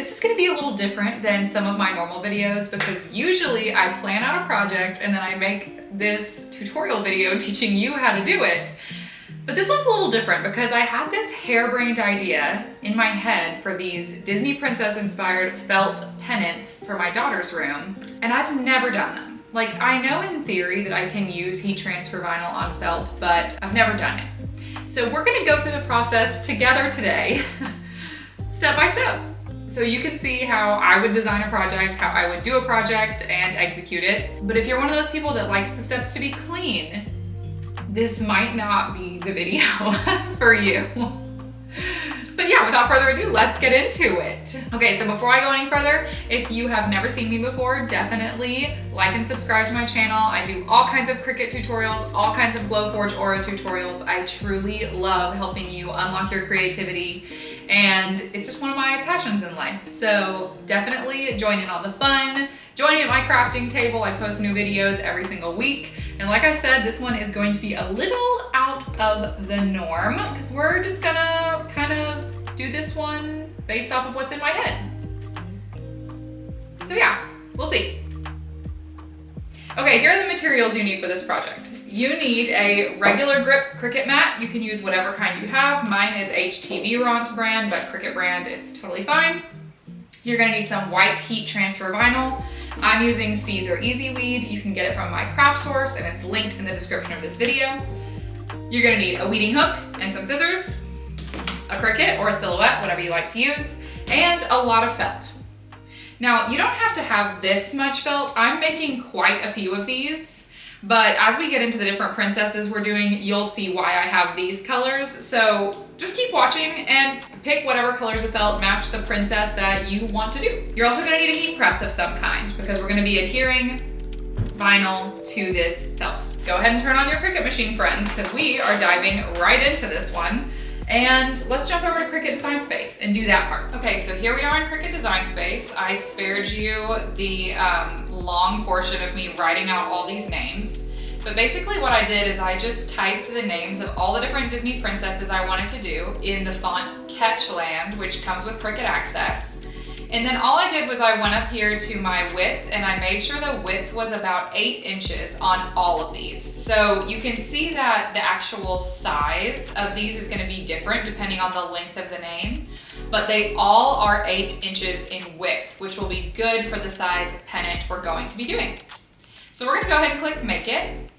This is gonna be a little different than some of my normal videos because usually I plan out a project and then I make this tutorial video teaching you how to do it. But this one's a little different because I had this harebrained idea in my head for these Disney princess inspired felt pennants for my daughter's room, and I've never done them. Like, I know in theory that I can use heat transfer vinyl on felt, but I've never done it. So we're gonna go through the process together today, step by step. So you can see how I would design a project, how I would do a project and execute it. But if you're one of those people that likes the steps to be clean, this might not be the video for you. But yeah, without further ado, let's get into it. Okay, so before I go any further, if you have never seen me before, definitely like and subscribe to my channel. I do all kinds of Cricut tutorials, all kinds of Glowforge Aura tutorials. I truly love helping you unlock your creativity, and it's just one of my passions in life. So definitely join in on the fun. Join me at my crafting table. I post new videos every single week. And like I said, this one is going to be a little out of the norm because we're just gonna kind of do this one based off of what's in my head. So yeah, we'll see. Okay, here are the materials you need for this project. You need a regular grip Cricut mat. You can use whatever kind you have. Mine is HTV brand, but Cricut brand is totally fine. You're gonna need some white heat transfer vinyl. I'm using Caesar Easy Weed. You can get it from my craft source and it's linked in the description of this video. You're gonna need a weeding hook and some scissors, a Cricut or a silhouette, whatever you like to use, and a lot of felt. Now, you don't have to have this much felt. I'm making quite a few of these, but as we get into the different princesses we're doing, you'll see why I have these colors. So just keep watching and pick whatever colors of felt match the princess that you want to do. You're also gonna need a heat press of some kind because we're gonna be adhering vinyl to this felt. Go ahead and turn on your Cricut machine, friends, because we are diving right into this one. And let's jump over to Cricut Design Space and do that part. Okay, so here we are in Cricut Design Space. I spared you the long portion of me writing out all these names. But basically what I did is I just typed the names of all the different Disney princesses I wanted to do in the font Catchland, which comes with Cricut Access. And then all I did was I went up here to my width and I made sure the width was about 8 inches on all of these. So you can see that the actual size of these is gonna be different depending on the length of the name, but they all are 8 inches in width, which will be good for the size pennant we're going to be doing. So we're gonna go ahead and click Make It.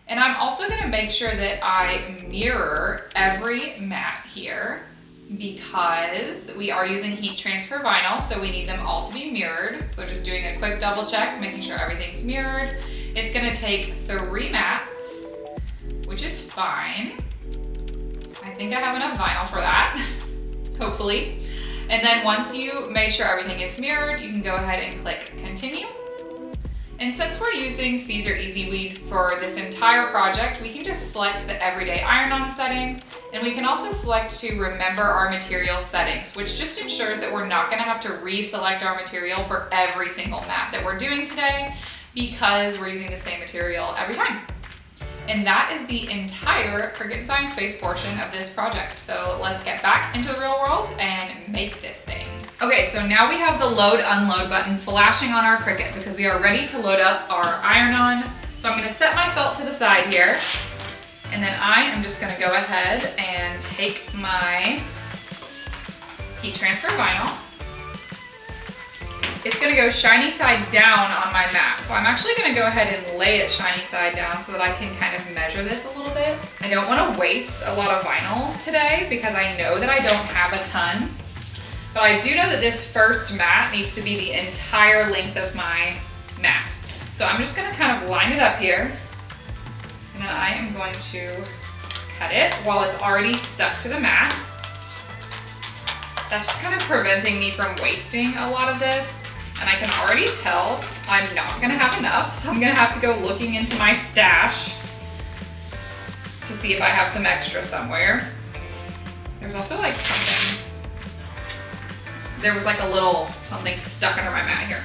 And I'm also gonna make sure that I mirror every mat here because we are using heat transfer vinyl, so we need them all to be mirrored. So just doing a quick double check, making sure everything's mirrored. It's gonna take 3 mats, which is fine. I think I have enough vinyl for that, hopefully. And then once you make sure everything is mirrored, you can go ahead and click Continue. And since we're using Caesar Easy Weed for this entire project, we can just select the everyday iron-on setting, and we can also select to remember our material settings, which just ensures that we're not gonna have to reselect our material for every single mat that we're doing today because we're using the same material every time. And that is the entire Cricut Design Space portion of this project. So let's get back into the real world and make this thing. Okay, so now we have the load unload button flashing on our Cricut because we are ready to load up our iron-on. So I'm gonna set my felt to the side here, and then I am just gonna go ahead and take my heat transfer vinyl. It's gonna go shiny side down on my mat. So I'm actually gonna go ahead and lay it shiny side down so that I can kind of measure this a little bit. I don't wanna waste a lot of vinyl today because I know that I don't have a ton. But I do know that this first mat needs to be the entire length of my mat. So I'm just gonna kind of line it up here, and then I am going to cut it while it's already stuck to the mat. That's just kind of preventing me from wasting a lot of this. And I can already tell I'm not gonna have enough, so I'm gonna have to go looking into my stash to see if I have some extra somewhere. There's also like something, there was like a little something stuck under my mat here.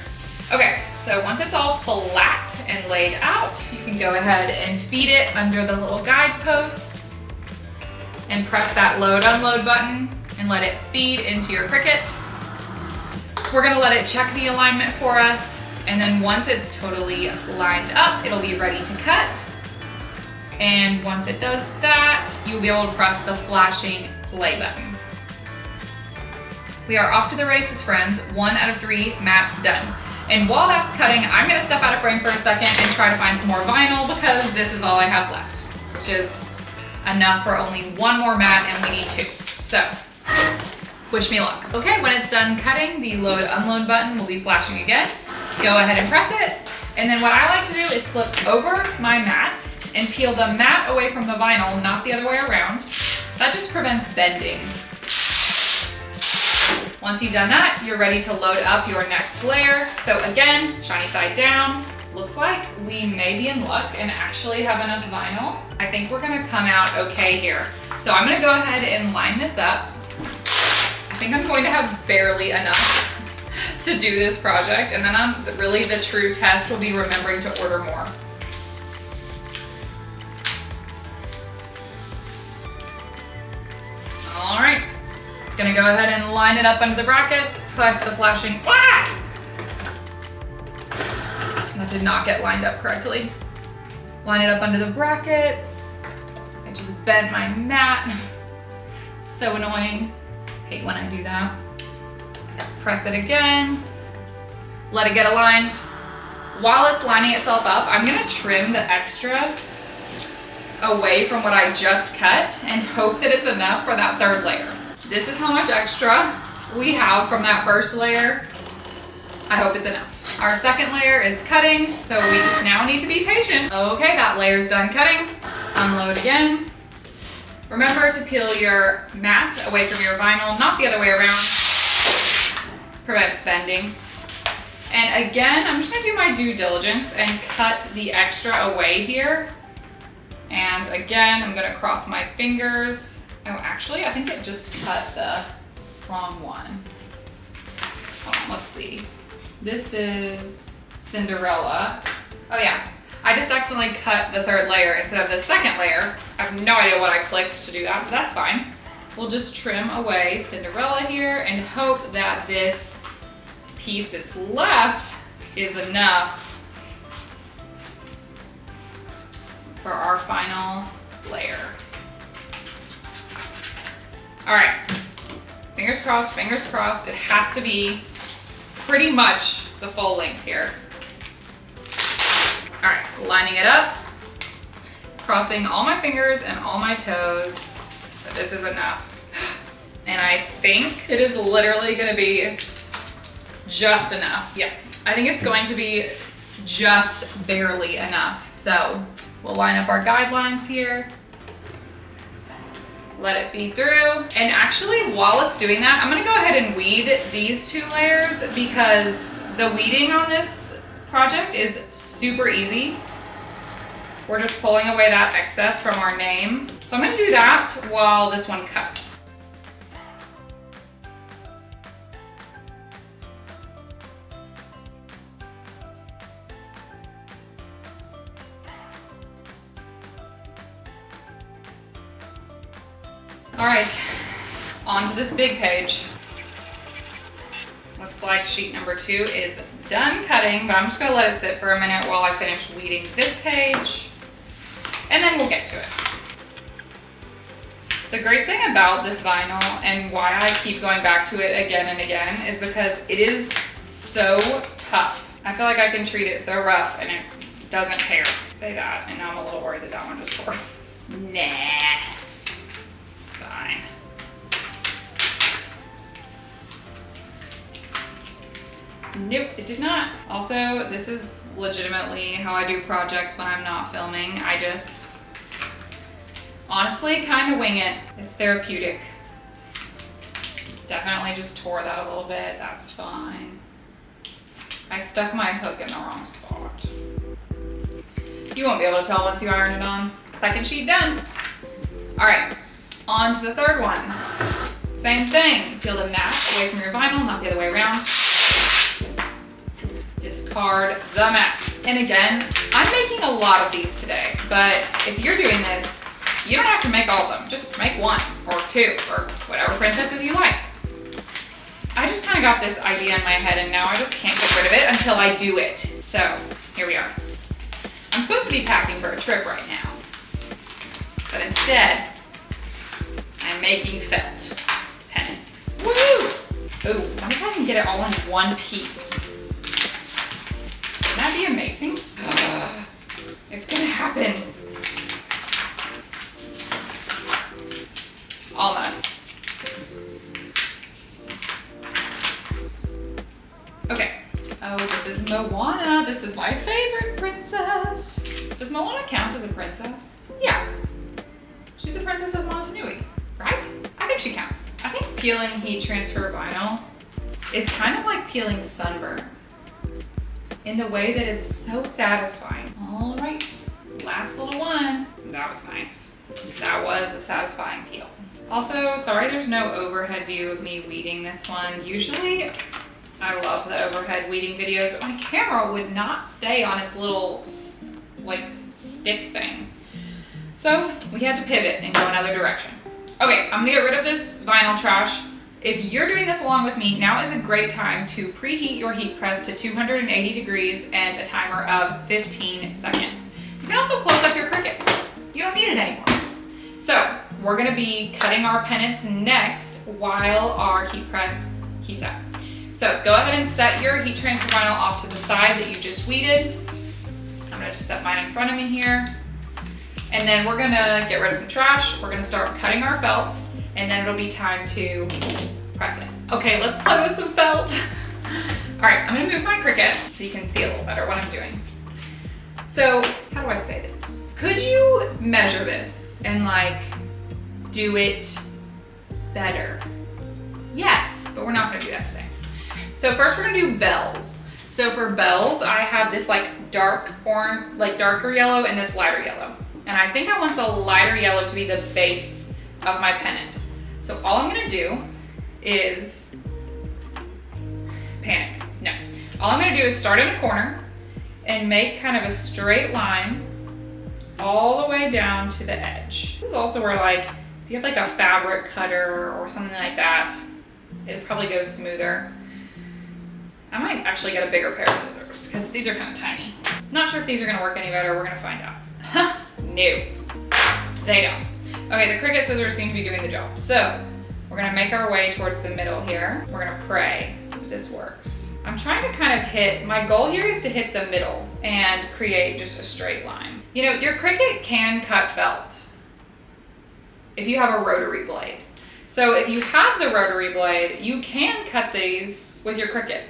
Okay, so once it's all flat and laid out, you can go ahead and feed it under the little guideposts and press that load unload button and let it feed into your Cricut. We're gonna let it check the alignment for us, and then once it's totally lined up, it'll be ready to cut. And once it does that, you'll be able to press the flashing play button. We are off to the races, friends. 1 out of 3 mats done. And while that's cutting, I'm gonna step out of frame for a second and try to find some more vinyl because this is all I have left, which is enough for only 1 more mat and we need 2. So, wish me luck. Okay, when it's done cutting, the load unload button will be flashing again. Go ahead and press it. And then what I like to do is flip over my mat and peel the mat away from the vinyl, not the other way around. That just prevents bending. Once you've done that, you're ready to load up your next layer. So again, shiny side down. Looks like we may be in luck and actually have enough vinyl. I think we're gonna come out okay here. So I'm gonna go ahead and line this up. I think I'm going to have barely enough to do this project, and then really the true test will be remembering to order more. All right, gonna go ahead and line it up under the brackets, press the flashing, That did not get lined up correctly. Line it up under the brackets. I just bent my mat. So annoying. Hate when I do that. Press it again. Let it get aligned. While it's lining itself up, I'm gonna trim the extra away from what I just cut and hope that it's enough for that 3rd layer. This is how much extra we have from that first layer. I hope it's enough. Our 2nd layer is cutting, so we just now need to be patient. Okay, that layer's done cutting. Unload again. Remember to peel your mat away from your vinyl, not the other way around. Prevents bending. And again, I'm just gonna do my due diligence and cut the extra away here. And again, I'm gonna cross my fingers. Oh, actually, I think it just cut the wrong one. Hold on, let's see. This is Cinderella. Oh yeah, I just accidentally cut the 3rd layer instead of the 2nd layer. I have no idea what I clicked to do that, but that's fine. We'll just trim away Cinderella here and hope that this piece that's left is enough for our final layer. All right, fingers crossed, fingers crossed. It has to be pretty much the full length here. All right, lining it up, crossing all my fingers and all my toes that this is enough. And I think it is literally gonna be just enough. Yeah, I think it's going to be just barely enough. So we'll line up our guidelines here. Let it feed through. And actually, while it's doing that, I'm gonna go ahead and weed these 2 layers because the weeding on this project is super easy. We're just pulling away that excess from our name. So I'm gonna do that while this one cuts. All right, on to this big page. Looks like sheet number 2 is done cutting, but I'm just gonna let it sit for a minute while I finish weeding this page, and then we'll get to it. The great thing about this vinyl and why I keep going back to it again and again is because it is so tough. I feel like I can treat it so rough and it doesn't tear. I say that, and now I'm a little worried that that one just tore. Nah. Fine. Nope, it did not. Also, this is legitimately how I do projects when I'm not filming. I just honestly kind of wing it. It's therapeutic. Definitely just tore that a little bit. That's fine. I stuck my hook in the wrong spot. You won't be able to tell once you iron it on. 2nd sheet done. All right. On to the 3rd one. Same thing, peel the mat away from your vinyl, not the other way around. Discard the mat. And again, I'm making a lot of these today, but if you're doing this, you don't have to make all of them. Just make 1 or 2 or whatever princesses you like. I just kind of got this idea in my head and now I just can't get rid of it until I do it. So here we are. I'm supposed to be packing for a trip right now, but instead I'm making felt pennants. Woo! Ooh, wonder if I can get it all in one piece. Wouldn't that be amazing? It's gonna happen. Almost. Okay. Oh, this is Moana. This is my favorite princess. Does Moana count as a princess? Yeah. She's the princess of Montanui, right? I think she counts. I think peeling heat transfer vinyl is kind of like peeling sunburn in the way that it's so satisfying. All right, last little one. That was nice. That was a satisfying peel. Also, sorry there's no overhead view of me weeding this one. Usually, I love the overhead weeding videos, but my camera would not stay on its little, like, stick thing. So, we had to pivot and go another direction. Okay, I'm gonna get rid of this vinyl trash. If you're doing this along with me, now is a great time to preheat your heat press to 280 degrees and a timer of 15 seconds. You can also close up your Cricut. You don't need it anymore. So, we're gonna be cutting our pennants next while our heat press heats up. So, go ahead and set your heat transfer vinyl off to the side that you just weeded. I'm gonna just set mine in front of me here. And then we're gonna get rid of some trash. We're gonna start cutting our felt, and then it'll be time to press it. Okay, let's play with some felt. All right, I'm gonna move my Cricut so you can see a little better what I'm doing. So, how do I say this? Could you measure this and like do it better? Yes, but we're not gonna do that today. So first we're gonna do bells. So for bells, I have this like dark orange, like darker yellow and this lighter yellow. And I think I want the lighter yellow to be the base of my pennant. So all I'm gonna do is panic. No. All I'm gonna do is start in a corner and make kind of a straight line all the way down to the edge. This is also where like, if you have like a fabric cutter or something like that, it'd probably go smoother. I might actually get a bigger pair of scissors because these are kind of tiny. Not sure if these are gonna work any better. We're gonna find out. No, they don't. Okay, the Cricut scissors seem to be doing the job. So we're gonna make our way towards the middle here. We're gonna pray that this works. I'm trying to kind of hit, my goal here is to hit the middle and create just a straight line. You know, your Cricut can cut felt if you have a rotary blade. So if you have the rotary blade, you can cut these with your Cricut.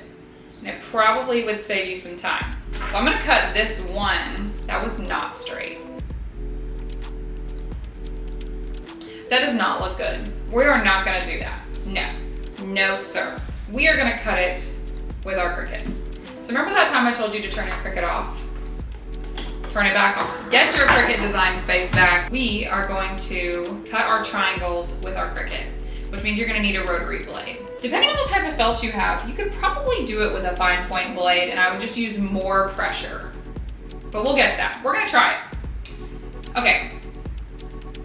And it probably would save you some time. So I'm gonna cut this one that was not straight. That does not look good. We are not gonna do that. No, no sir. We are gonna cut it with our Cricut. So remember that time I told you to turn your Cricut off? Turn it back on. Get your Cricut design space back. We are going to cut our triangles with our Cricut, which means you're gonna need a rotary blade. Depending on the type of felt you have, you could probably do it with a fine point blade and I would just use more pressure. But we'll get to that. We're gonna try it. Okay,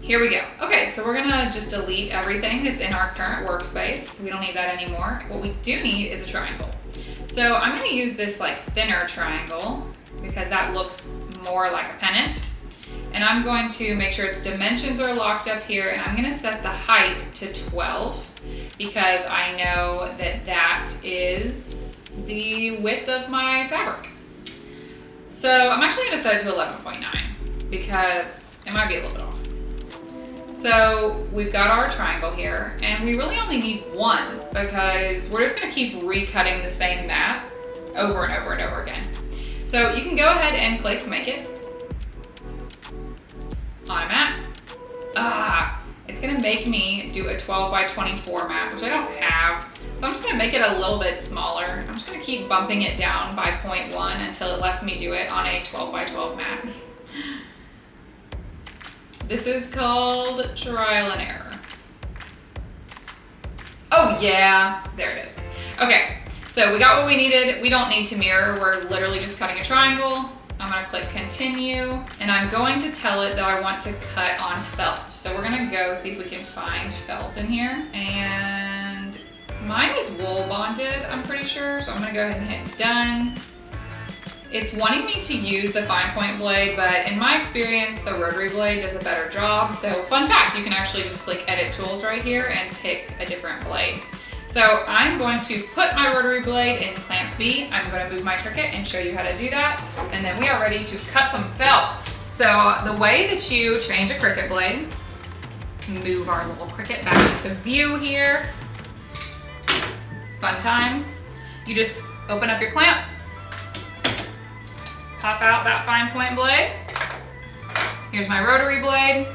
here we go. Okay, so we're gonna just delete everything that's in our current workspace. We don't need that anymore. What we do need is a triangle. So I'm gonna use this like thinner triangle because that looks more like a pennant. And I'm going to make sure its dimensions are locked up here and I'm gonna set the height to 12 because I know that that is the width of my fabric. So I'm actually gonna set it to 11.9 because it might be a little bit off. So we've got our triangle here and we really only need one because we're just gonna keep recutting the same mat over and over and over again. So you can go ahead and click make it on a mat. It's gonna make me do a 12 by 24 mat, which I don't have. So I'm just gonna make it a little bit smaller. I'm just gonna keep bumping it down by 0.1 until it lets me do it on a 12 by 12 mat. This is called trial and error. Oh yeah, there it is. Okay, so we got what we needed. We don't need to mirror, we're literally just cutting a triangle. I'm gonna click continue, and I'm going to tell it that I want to cut on felt. So we're gonna go see if we can find felt in here, and Mine is wool bonded, I'm pretty sure, so I'm gonna go ahead and hit done. It's wanting me to use the fine point blade, but in my experience, the rotary blade does a better job. So fun fact, you can actually just click edit tools right here and pick a different blade. So I'm going to put my rotary blade in clamp B. I'm going to move my Cricut and show you how to do that. And then we are ready to cut some felt. So the way that you change a Cricut blade, to move our little Cricut back into view here. Fun times. You just open up your clamp, pop out that fine point blade. Here's my rotary blade.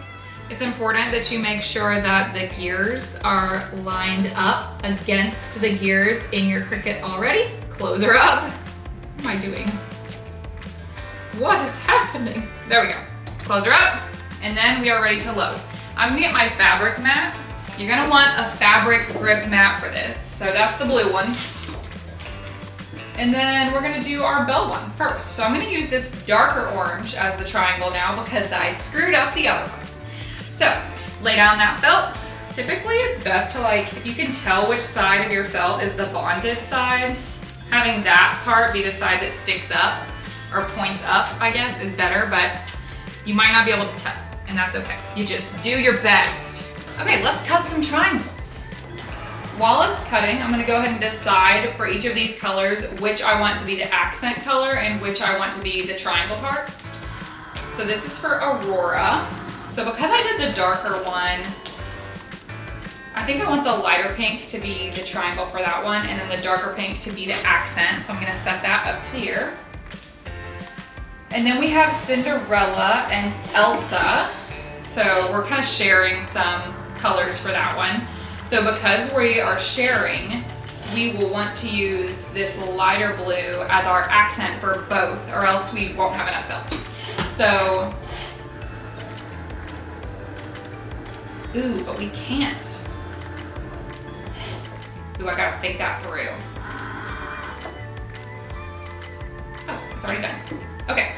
It's important that you make sure that the gears are lined up against the gears in your Cricut already. Close her up. What am I doing? What is happening? There we go. Close her up, and then we are ready to load. I'm gonna get my fabric mat. You're gonna want a fabric grip mat for this. So that's the blue ones. And then we're gonna do our bell one first. So I'm gonna use this darker orange as the triangle now because I screwed up the other one. So lay down that felt. Typically it's best to, like, if you can tell which side of your felt is the bonded side, having that part be the side that sticks up or points up, I guess, is better, but you might not be able to tell, and that's okay. You just do your best. Okay, let's cut some triangles. While it's cutting, I'm gonna go ahead and decide for each of these colors which I want to be the accent color and which I want to be the triangle part. So this is for Aurora. So because I did the darker one, I think I want the lighter pink to be the triangle for that one, and then the darker pink to be the accent. So I'm gonna set that up to here. And then we have Cinderella and Elsa. So we're kind of sharing some colors for that one. So because we are sharing, we will want to use this lighter blue as our accent for both, or else we won't have enough felt. So, ooh, but we can't. Ooh, I gotta think that through. Oh, it's already done. Okay.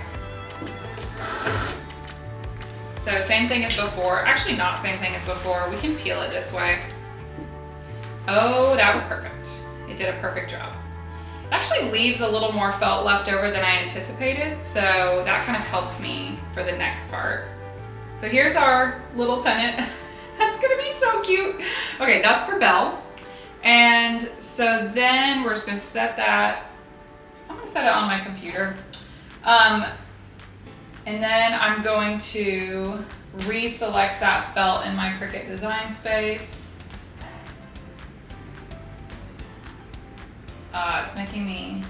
So same thing as before. Actually not same thing as before. We can peel it this way. Oh, that was perfect. It did a perfect job. It actually leaves a little more felt left over than I anticipated, so that kind of helps me for the next part. So here's our little pennant. That's gonna be so cute. Okay, that's for Belle. And so then we're just gonna set that, I'm gonna set it on my computer. And then I'm going to reselect that felt in my Cricut design space. It's making me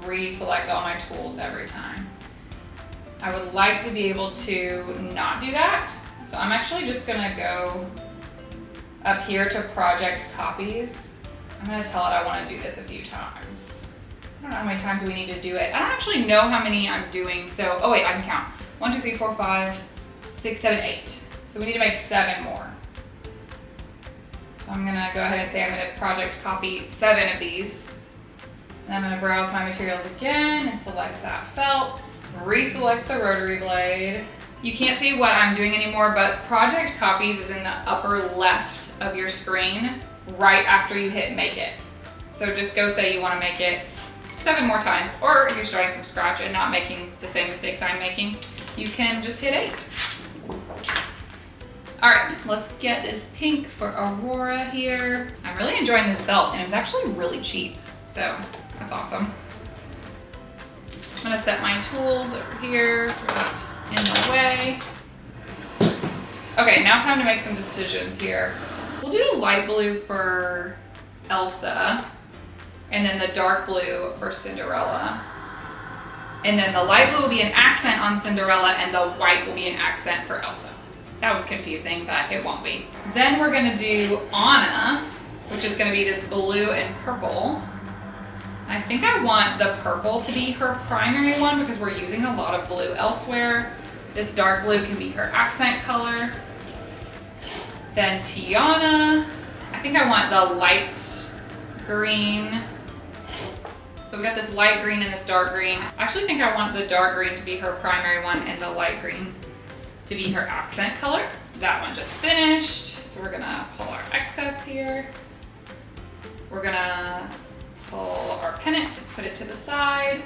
reselect all my tools every time. I would like to be able to not do that. So I'm actually just gonna go up here to project copies. I'm gonna tell it I wanna do this a few times. I don't know how many times we need to do it. I don't actually know how many I'm doing. So, oh wait, I can count. 1, 2, 3, 4, 5, 6, 7, 8. So we need to make 7 more. So I'm gonna go ahead and say I'm gonna project copy 7 of these. And I'm gonna browse my materials again and select that felt. Reselect the rotary blade. You can't see what I'm doing anymore, but project copies is in the upper left of your screen right after you hit make it. So just go say you wanna make it 7 more times, or if you're starting from scratch and not making the same mistakes I'm making, you can just hit 8. All right, let's get this pink for Aurora here. I'm really enjoying this felt, and it was actually really cheap, so that's awesome. I'm gonna set my tools over here, throw that in the way. Okay, now time to make some decisions here. We'll do the light blue for Elsa, and then the dark blue for Cinderella. And then the light blue will be an accent on Cinderella, and the white will be an accent for Elsa. That was confusing, but it won't be. Then we're gonna do Anna, which is gonna be this blue and purple. I think I want the purple to be her primary one because we're using a lot of blue elsewhere. This dark blue can be her accent color. Then Tiana, I think I want the light green. So we got this light green and this dark green. I actually think I want the dark green to be her primary one and the light green to be her accent color. That one just finished. So we're gonna pull our excess here. We're gonna pull our pennant, put it to the side.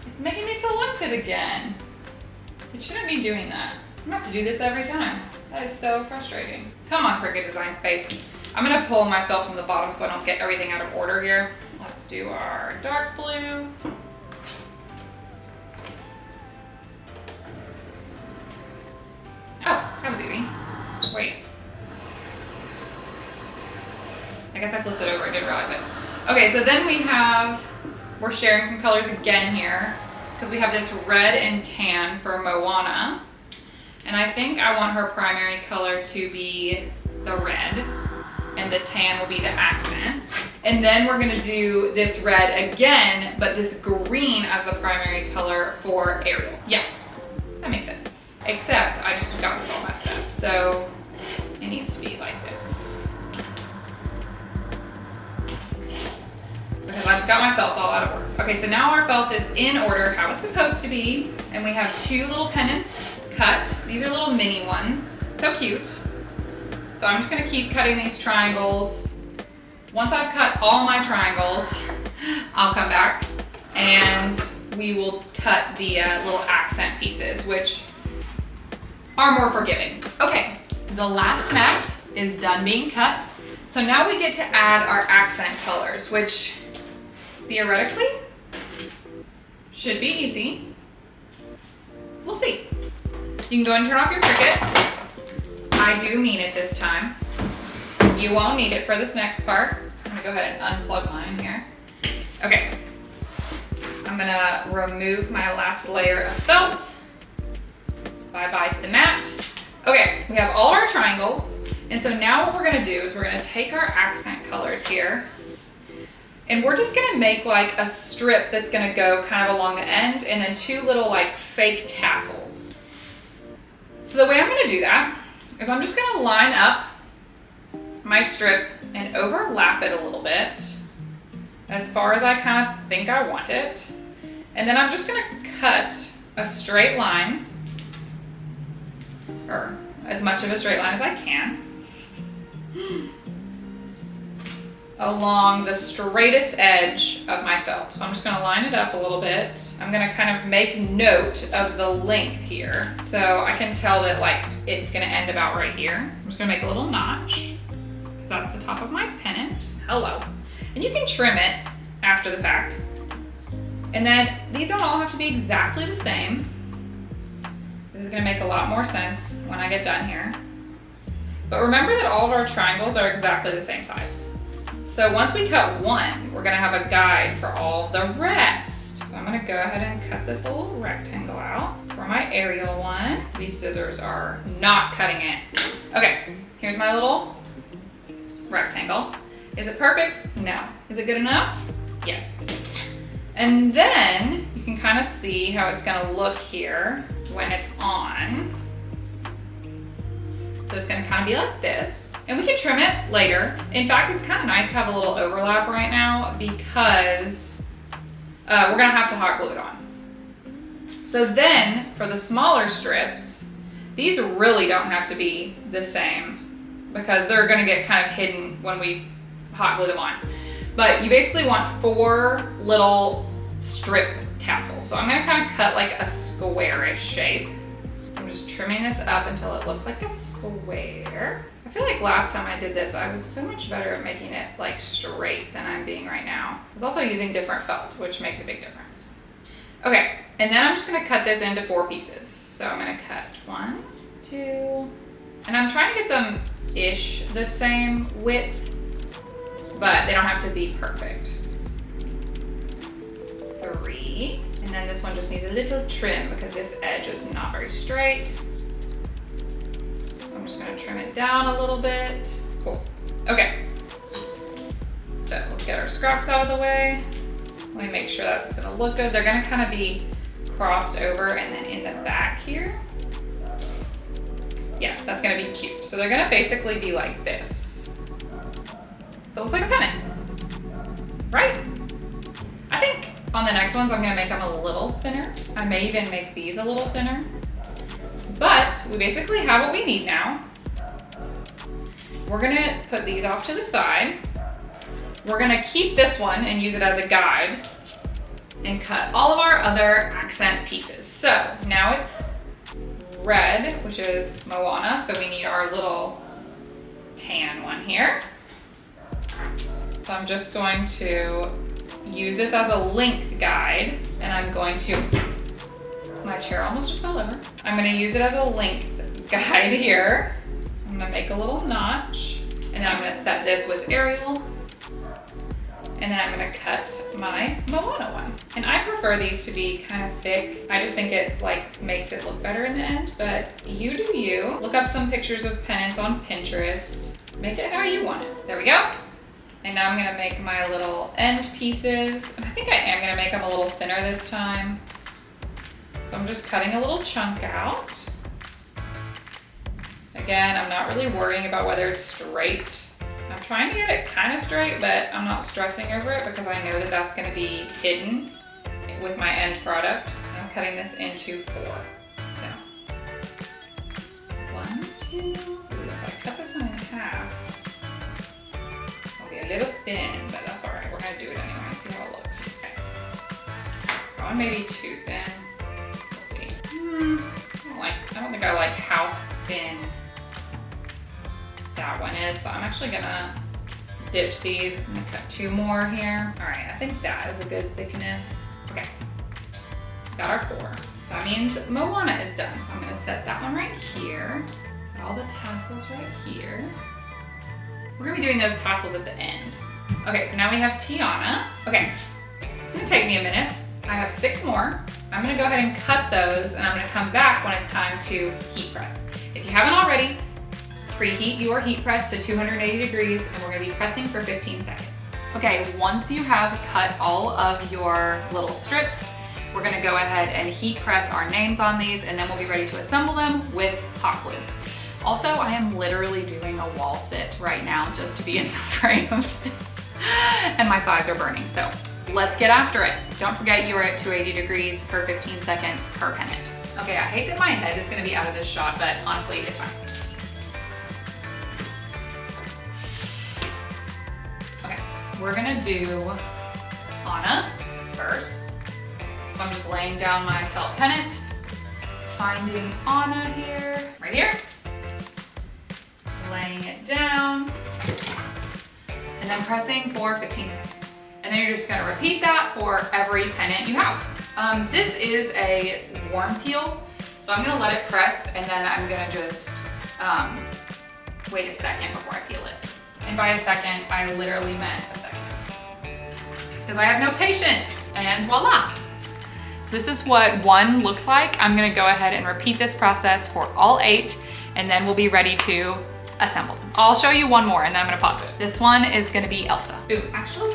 It's making me select it again. It shouldn't be doing that. I'm gonna have to do this every time. That is so frustrating. Come on, Cricut Design Space. I'm gonna pull my felt from the bottom so I don't get everything out of order here. Let's do our dark blue. Oh, that was easy. Wait. I guess I flipped it over, I didn't realize it. Okay, so then we're sharing some colors again here because we have this red and tan for Moana. And I think I want her primary color to be the red and the tan will be the accent. And then we're gonna do this red again, but this green as the primary color for Ariel. Yeah, that makes sense. Except I just got this all messed up. So it needs to be like this. Because I just got my felt all out of order. Okay, so now our felt is in order, how it's supposed to be. And we have 2 little pennants cut. These are little mini ones. So cute. So I'm just gonna keep cutting these triangles. Once I've cut all my triangles, I'll come back and we will cut the little accent pieces, which are more forgiving. Okay, the last mat is done being cut. So now we get to add our accent colors, which theoretically should be easy. We'll see. You can go and turn off your Cricut. I do mean it this time. You won't need it for this next part. I'm gonna go ahead and unplug mine here. Okay. I'm gonna remove my last layer of felt. Bye-bye to the mat. Okay, we have all our triangles. And so now what we're gonna do is we're gonna take our accent colors here and we're just gonna make like a strip that's gonna go kind of along the end and then 2 little like fake tassels. So the way I'm gonna do that is I'm just gonna line up my strip and overlap it a little bit as far as I kind of think I want it. And then I'm just gonna cut a straight line, or as much of a straight line as I can, along the straightest edge of my felt. So I'm just gonna line it up a little bit. I'm gonna kind of make note of the length here. So I can tell that like it's gonna end about right here. I'm just gonna make a little notch because that's the top of my pennant. Hello. And you can trim it after the fact. And then these don't all have to be exactly the same. This is gonna make a lot more sense when I get done here. But remember that all of our triangles are exactly the same size. So once we cut one, we're gonna have a guide for all the rest. So I'm gonna go ahead and cut this little rectangle out for my Ariel one. These scissors are not cutting it. Okay, here's my little rectangle. Is it perfect? No. Is it good enough? Yes. And then you can kind of see how it's gonna look here when it's on. So it's gonna kind of be like this. And we can trim it later. In fact, it's kind of nice to have a little overlap right now because we're gonna have to hot glue it on. So then for the smaller strips, these really don't have to be the same because they're gonna get kind of hidden when we hot glue them on. But you basically want 4 little strip tassels. So I'm gonna kind of cut like a squarish shape. So I'm just trimming this up until it looks like a square. I feel like last time I did this, I was so much better at making it like straight than I'm being right now. I was also using different felt, which makes a big difference. Okay, and then I'm just gonna cut this into 4 pieces. So I'm gonna cut 1, 2, and I'm trying to get them ish the same width, but they don't have to be perfect. 3, and then this one just needs a little trim because this edge is not very straight. I'm just gonna trim it down a little bit. Cool. Okay. So let's get our scraps out of the way. Let me make sure that's gonna look good. They're gonna kind of be crossed over and then in the back here. Yes, that's gonna be cute. So they're gonna basically be like this. So it looks like a pennant, right? I think on the next ones, I'm gonna make them a little thinner. I may even make these a little thinner. But we basically have what we need now. We're gonna put these off to the side. we're gonna keep this one and use it as a guide and cut all of our other accent pieces. So now it's red, which is Moana, so we need our little tan one here. So I'm just going to use this as a length guide, and I'm going to, my chair almost just fell over. I'm gonna use it as a length guide here. I'm gonna make a little notch, and then I'm gonna set this with Arial, and then I'm gonna cut my Moana one. And I prefer these to be kind of thick. I just think it like makes it look better in the end, but you do you. Look up some pictures of pennants on Pinterest. Make it how you want it. There we go. And now I'm gonna make my little end pieces. And I think I am gonna make them a little thinner this time. So I'm just cutting a little chunk out. Again, I'm not really worrying about whether it's straight. I'm trying to get it kind of straight, but I'm not stressing over it because I know that that's gonna be hidden with my end product. I'm cutting this into 4. So, 1, 2, ooh, if I cut this one in half, it'll be a little thin, but that's all right. We're gonna do it anyway and see how it looks. Okay. That one may be too thin. We'll see. I don't think I like how thin that one is, so I'm actually gonna ditch these. I'm gonna cut 2 more here. All right, I think that is a good thickness. Okay, got our 4. That means Moana is done, so I'm gonna set that one right here. Set all the tassels right here. We're gonna be doing those tassels at the end. Okay, so now we have Tiana. Okay, it's gonna take me a minute. I have 6 more. I'm gonna go ahead and cut those, and I'm gonna come back when it's time to heat press. If you haven't already, preheat your heat press to 280 degrees, and we're gonna be pressing for 15 seconds. Okay, once you have cut all of your little strips, we're gonna go ahead and heat press our names on these, and then we'll be ready to assemble them with hot glue. Also, I am literally doing a wall sit right now just to be in the frame of this, and my thighs are burning, so let's get after it. Don't forget you are at 280 degrees for 15 seconds per pennant. Okay, I hate that my head is gonna be out of this shot, but honestly, it's fine. We're gonna do Anna first. So I'm just laying down my felt pennant, finding Anna here, right here, laying it down, and then pressing for 15 seconds. And then you're just gonna repeat that for every pennant you have. This is a warm peel, so I'm gonna let it press, and then I'm gonna just wait a second before I peel it. And by a second, I literally meant a second. Because I have no patience, and voila. So this is what 1 looks like. I'm gonna go ahead and repeat this process for all 8, and then we'll be ready to assemble them. I'll show you 1 more, and then I'm gonna pause it. This one is gonna be Elsa. Ooh, actually,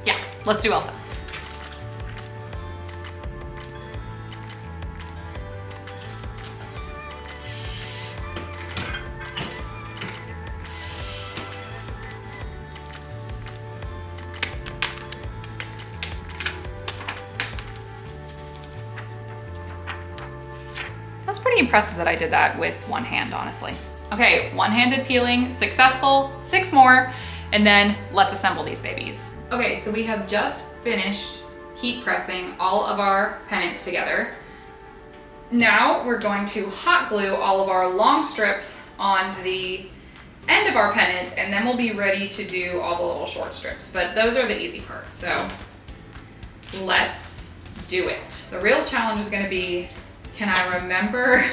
yeah, let's do Elsa. That's pretty impressive that I did that with 1 hand, honestly. Okay, one-handed peeling, successful, 6 more, and then let's assemble these babies. Okay, so we have just finished heat pressing all of our pennants together. Now we're going to hot glue all of our long strips onto the end of our pennant, and then we'll be ready to do all the little short strips, but those are the easy parts, so let's do it. The real challenge is gonna be, can I remember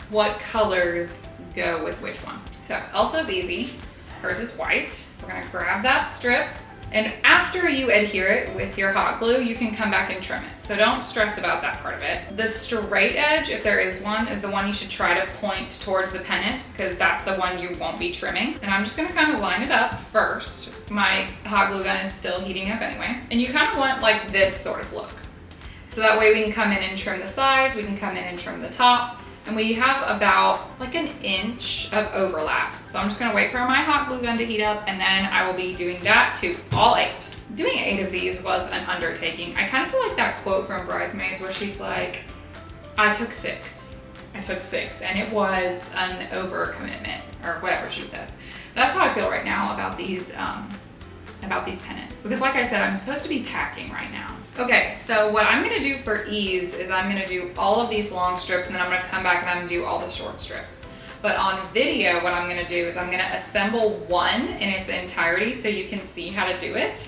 what colors go with which one? So Elsa's easy, hers is white. We're gonna grab that strip, and after you adhere it with your hot glue, you can come back and trim it. So don't stress about that part of it. The straight edge, if there is one, is the one you should try to point towards the pennant, because that's the one you won't be trimming. And I'm just gonna kind of line it up first. My hot glue gun is still heating up anyway. And you kind of want like this sort of look. So that way we can come in and trim the sides, we can come in and trim the top, and we have about like 1 inch of overlap. So I'm just gonna wait for my hot glue gun to heat up, and then I will be doing that to all 8. Doing 8 of these was an undertaking. I kind of feel like that quote from Bridesmaids where she's like, I took 6, and it was an overcommitment, or whatever she says. That's how I feel right now about these about these pennants because like I said, I'm supposed to be packing right now. Okay, so what I'm gonna do for ease is I'm gonna do all of these long strips and then I'm gonna come back and I'm gonna do all the short strips. But on video, what I'm gonna do is I'm gonna assemble one in its entirety so you can see how to do it.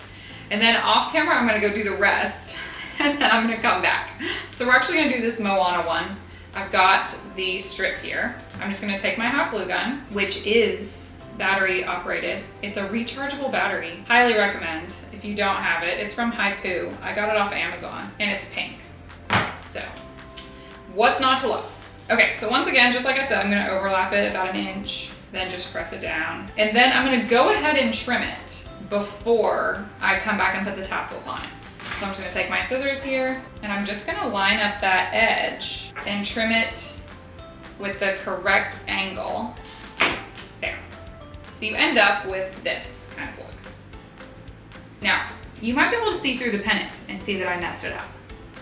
And then off camera, I'm gonna go do the rest and then I'm gonna come back. So we're actually gonna do this Moana one. I've got the strip here. I'm just gonna take my hot glue gun, which is battery operated. It's a rechargeable battery. Highly recommend if you don't have it. It's from Haipu. I got it off Amazon and it's pink. So what's not to love? Okay, so once again, just like I said, I'm gonna overlap it about 1 inch, then just press it down. And then I'm gonna go ahead and trim it before I come back and put the tassels on it. So I'm just gonna take my scissors here and I'm just gonna line up that edge and trim it with the correct angle. There. So you end up with this kind of look. Now, you might be able to see through the pennant and see that I messed it up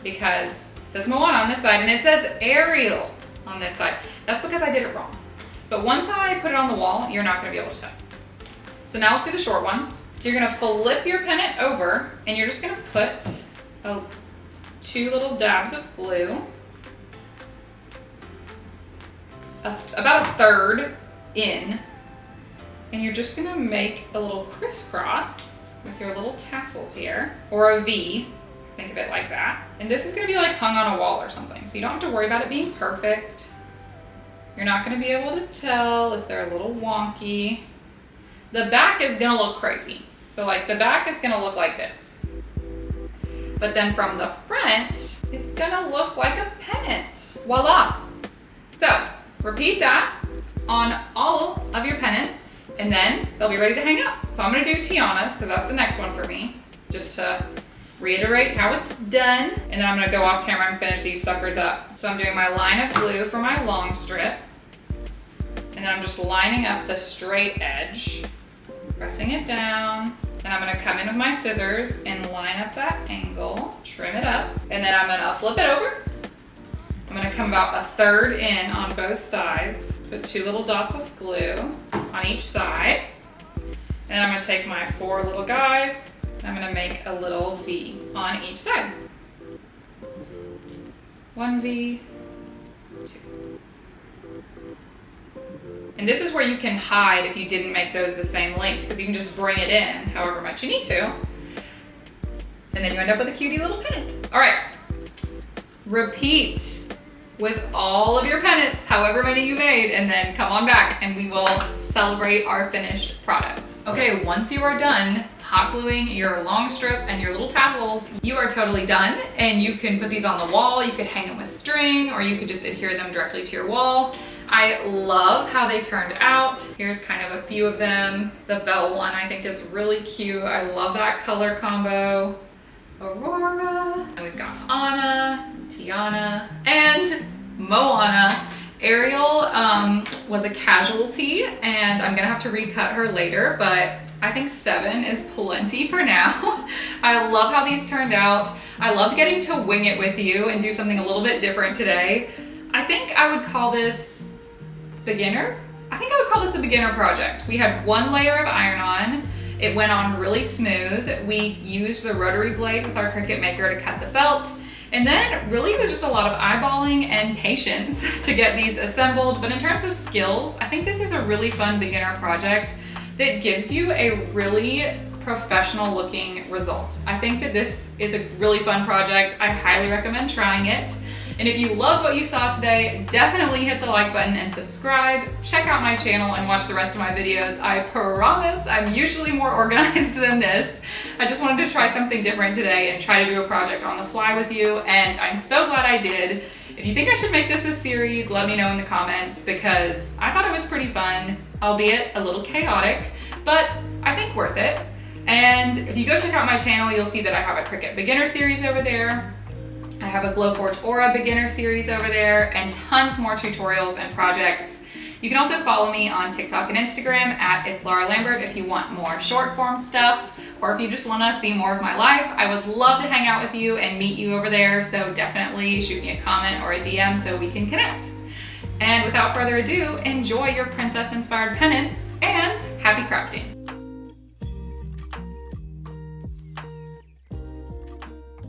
because it says Moana on this side and it says Ariel on this side. That's because I did it wrong. But once I put it on the wall, you're not gonna be able to tell. So now let's do the short ones. So you're gonna flip your pennant over and you're just gonna put 2 little dabs of glue, about 1/3 in, and you're just gonna make a little crisscross with your little tassels here, or a V, think of it like that. And this is gonna be like hung on a wall or something, so you don't have to worry about it being perfect. You're not gonna be able to tell if they're a little wonky. The back is gonna look crazy. So like the back is gonna look like this. But then from the front, it's gonna look like a pennant. Voila. So repeat that on all of your pennants and then they'll be ready to hang up. So I'm gonna do Tiana's because that's the next one for me, just to reiterate how it's done. And then I'm gonna go off camera and finish these suckers up. So I'm doing my line of glue for my long strip. And then I'm just lining up the straight edge, pressing it down. Then I'm gonna come in with my scissors and line up that angle, trim it up, and then I'm gonna flip it over. I'm gonna come about 1/3 in on both sides, put 2 little dots of glue on each side. And then I'm gonna take my 4 little guys, and I'm gonna make a little V on each side. 1 V, 2. And this is where you can hide if you didn't make those the same length, because you can just bring it in however much you need to. And then you end up with a cutie little pennant. All right, repeat with all of your pennants, however many you made, and then come on back and we will celebrate our finished products. Okay, once you are done hot gluing your long strip and your little tassels, you are totally done. And you can put these on the wall, you could hang them with string, or you could just adhere them directly to your wall. I love how they turned out. Here's kind of a few of them. The bell one I think is really cute. I love that color combo. Aurora, and we've got Anna, Tiana, and Moana. Ariel was a casualty and I'm gonna have to recut her later, but I think 7 is plenty for now. I love how these turned out. I loved getting to wing it with you and do something a little bit different today. I think I would call this beginner. I think I would call this a beginner project. We had 1 layer of iron-on. It went on really smooth. We used the rotary blade with our Cricut Maker to cut the felt. And then really it was just a lot of eyeballing and patience to get these assembled. But in terms of skills, I think this is a really fun beginner project that gives you a really professional looking result. I think that this is a really fun project. I highly recommend trying it. And if you loved what you saw today, definitely hit the like button and subscribe. Check out my channel and watch the rest of my videos. I promise I'm usually more organized than this. I just wanted to try something different today and try to do a project on the fly with you, and I'm so glad I did. If you think I should make this a series, let me know in the comments because I thought it was pretty fun, albeit a little chaotic, but I think worth it. And if you go check out my channel, you'll see that I have a Cricut beginner series over there. I have a Glowforge Aura beginner series over there and tons more tutorials and projects. You can also follow me on TikTok and Instagram at itslauralambert if you want more short form stuff, or if you just want to see more of my life. I would love to hang out with you and meet you over there, so definitely shoot me a comment or a DM so we can connect. And without further ado, enjoy your princess inspired pennants and happy crafting.